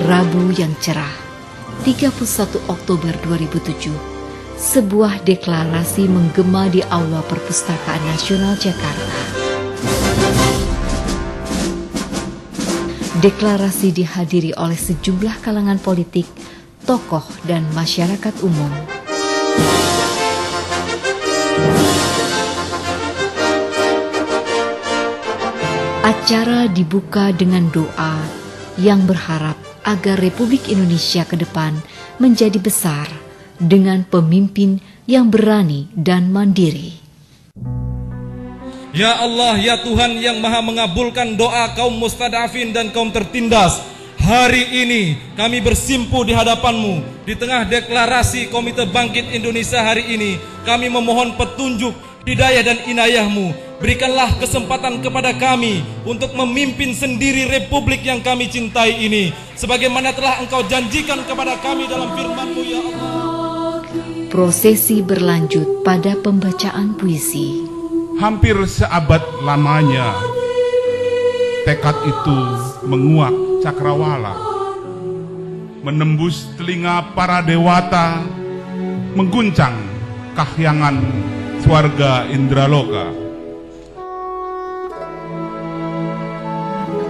Rabu yang cerah, 31 Oktober 2007, sebuah deklarasi menggema di Aula Perpustakaan Nasional Jakarta. Deklarasi dihadiri oleh sejumlah kalangan politik, tokoh, dan masyarakat umum. Acara dibuka dengan doa yang berharap agar Republik Indonesia ke depan menjadi besar dengan pemimpin yang berani dan mandiri. Ya Allah, ya Tuhan yang maha mengabulkan doa kaum mustadafin dan kaum tertindas, hari ini kami bersimpu di hadapan-Mu. Di tengah deklarasi Komite Bangkit Indonesia hari ini, kami memohon petunjuk, hidayah dan inayah-Mu. Berikanlah kesempatan kepada kami untuk memimpin sendiri Republik yang kami cintai ini, sebagaimana telah Engkau janjikan kepada kami dalam firman-Mu, ya Allah. Prosesi berlanjut pada pembacaan puisi. Hampir seabad lamanya tekad itu menguak cakrawala, menembus telinga para dewata, mengguncang kahyangan swarga Indraloka.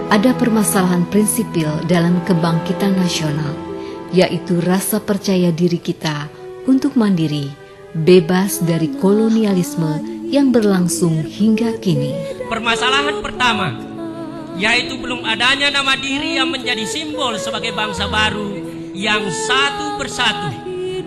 Ada permasalahan prinsipil dalam kebangkitan nasional, yaitu rasa percaya diri kita untuk mandiri, bebas dari kolonialisme yang berlangsung hingga kini. Permasalahan pertama, yaitu belum adanya nama diri yang menjadi simbol sebagai bangsa baru yang satu persatu,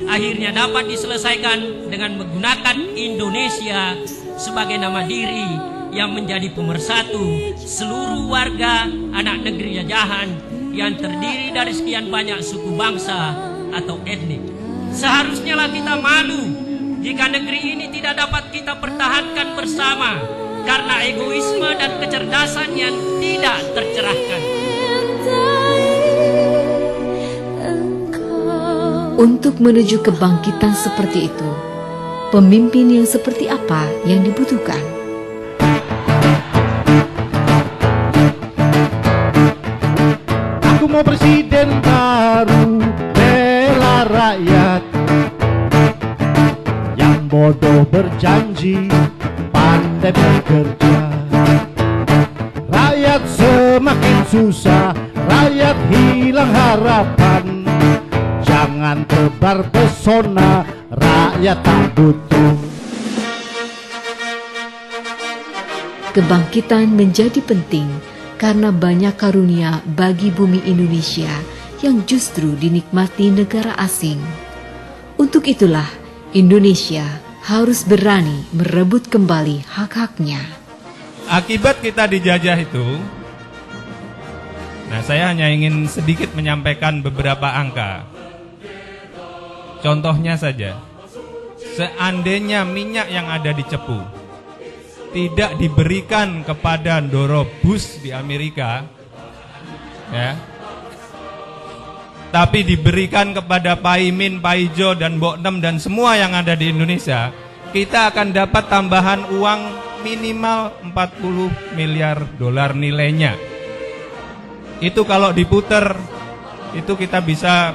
akhirnya dapat diselesaikan dengan menggunakan Indonesia sebagai nama diri yang menjadi pemersatu seluruh warga anak negeri jajahan yang terdiri dari sekian banyak suku bangsa atau etnik. Seharusnya lah kita malu jika negeri ini tidak dapat kita pertahankan bersama karena egoisme dan kecerdasan yang tidak tercerahkan. Untuk menuju kebangkitan seperti itu, pemimpin yang seperti apa yang dibutuhkan? Aku mau presiden baru, bela rakyat. Bodoh berjanji, pandai bekerja. Rakyat semakin susah, rakyat hilang harapan. Jangan tebar pesona, rakyat tak butuh. Kebangkitan menjadi penting karena banyak karunia bagi bumi Indonesia yang justru dinikmati negara asing. Untuk itulah Indonesia harus berani merebut kembali hak-haknya. Akibat kita dijajah itu, saya hanya ingin sedikit menyampaikan beberapa angka. Contohnya saja, seandainya minyak yang ada di Cepu tidak diberikan kepada Ndoro Bush di Amerika, ya, tapi diberikan kepada Pak Imin, Pak Ijo, dan Mbok Nem dan semua yang ada di Indonesia, kita akan dapat tambahan uang minimal 40 miliar dolar nilainya. Itu kalau diputer, itu kita bisa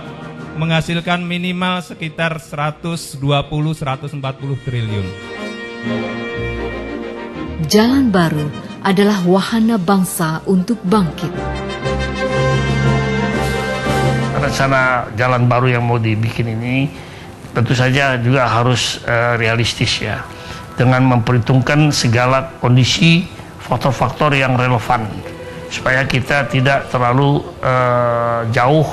menghasilkan minimal sekitar 120-140 triliun. Jalan baru adalah wahana bangsa untuk bangkit. Rencana jalan baru yang mau dibikin ini tentu saja juga harus realistis ya, dengan memperhitungkan segala kondisi faktor-faktor yang relevan supaya kita tidak terlalu jauh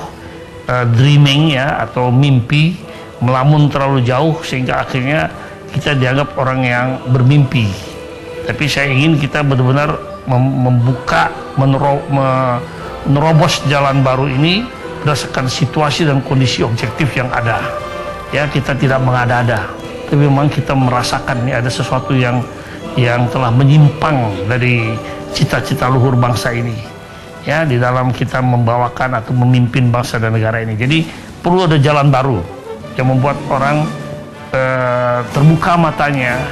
dreaming ya, atau mimpi melamun terlalu jauh sehingga akhirnya kita dianggap orang yang bermimpi. Tapi saya ingin kita benar-benar membuka, menerobos jalan baru ini berdasarkan situasi dan kondisi objektif yang ada. Ya, kita tidak mengada-ada, tapi memang kita merasakan ini ada sesuatu yang telah menyimpang dari cita-cita luhur bangsa ini. Ya, di dalam kita membawakan atau memimpin bangsa dan negara ini. Jadi perlu ada jalan baru yang membuat orang terbuka matanya,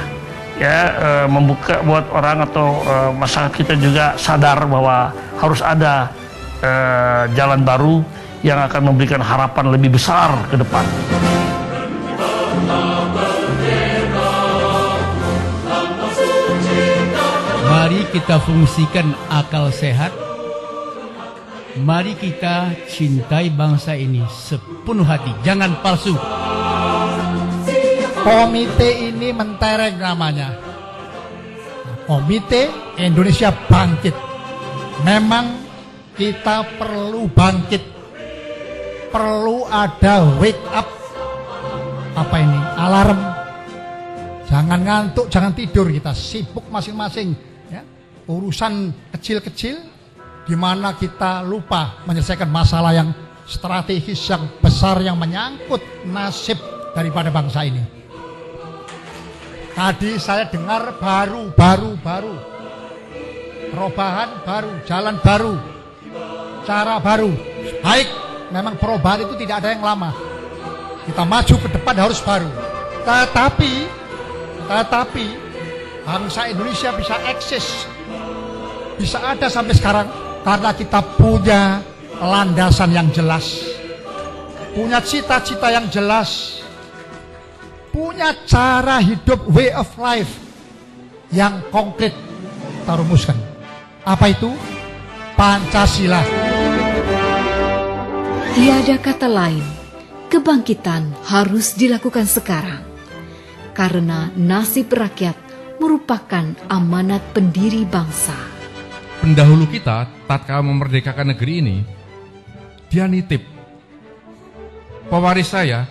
membuka buat orang atau masyarakat kita juga sadar bahwa harus ada jalan baru yang akan memberikan harapan lebih besar ke depan. Mari kita fungsikan akal sehat. Mari kita cintai bangsa ini sepenuh hati, jangan palsu. Komite ini mentereng namanya. Komite Indonesia Bangkit. Memang kita perlu bangkit. Perlu ada wake up. Apa ini? Alarm. Jangan ngantuk, jangan tidur, kita sibuk masing-masing. Ya. Urusan kecil-kecil di mana kita lupa menyelesaikan masalah yang strategis, yang besar, yang menyangkut nasib daripada bangsa ini. Tadi saya dengar baru, perubahan baru, jalan baru, cara baru. Baik, memang perubahan itu tidak ada yang lama. Kita maju ke depan harus baru. Tetapi bangsa Indonesia bisa eksis, bisa ada sampai sekarang karena kita punya landasan yang jelas, punya cita-cita yang jelas, punya cara hidup, way of life yang konkret kita rumuskan. Apa itu? Pancasila. Tiada kata lain, kebangkitan harus dilakukan sekarang. Karena nasib rakyat merupakan amanat pendiri bangsa. Pendahulu kita, tatkala memerdekakan negeri ini, dia nitip. Pewaris saya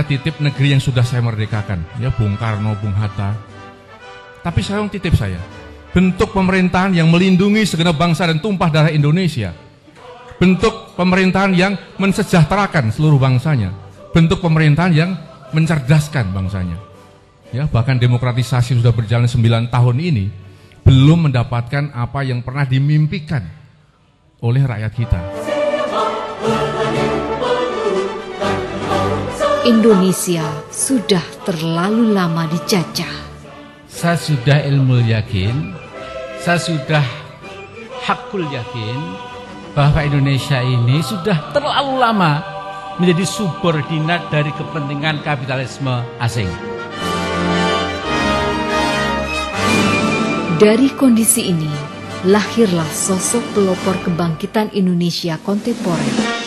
titip negeri yang sudah saya merdekakan, ya Bung Karno, Bung Hatta. Tapi saya titip saya, bentuk pemerintahan yang melindungi segenap bangsa dan tumpah darah Indonesia. Bentuk pemerintahan yang mensejahterakan seluruh bangsanya. Bentuk pemerintahan yang mencerdaskan bangsanya. Ya, bahkan demokratisasi sudah berjalan 9 tahun ini, belum mendapatkan apa yang pernah dimimpikan oleh rakyat kita. Indonesia sudah terlalu lama dijajah. Saya sudah ilmu yakin, saya sudah hakul yakin bahwa Indonesia ini sudah terlalu lama menjadi subordinat dari kepentingan kapitalisme asing. Dari kondisi ini, lahirlah sosok pelopor kebangkitan Indonesia kontemporer.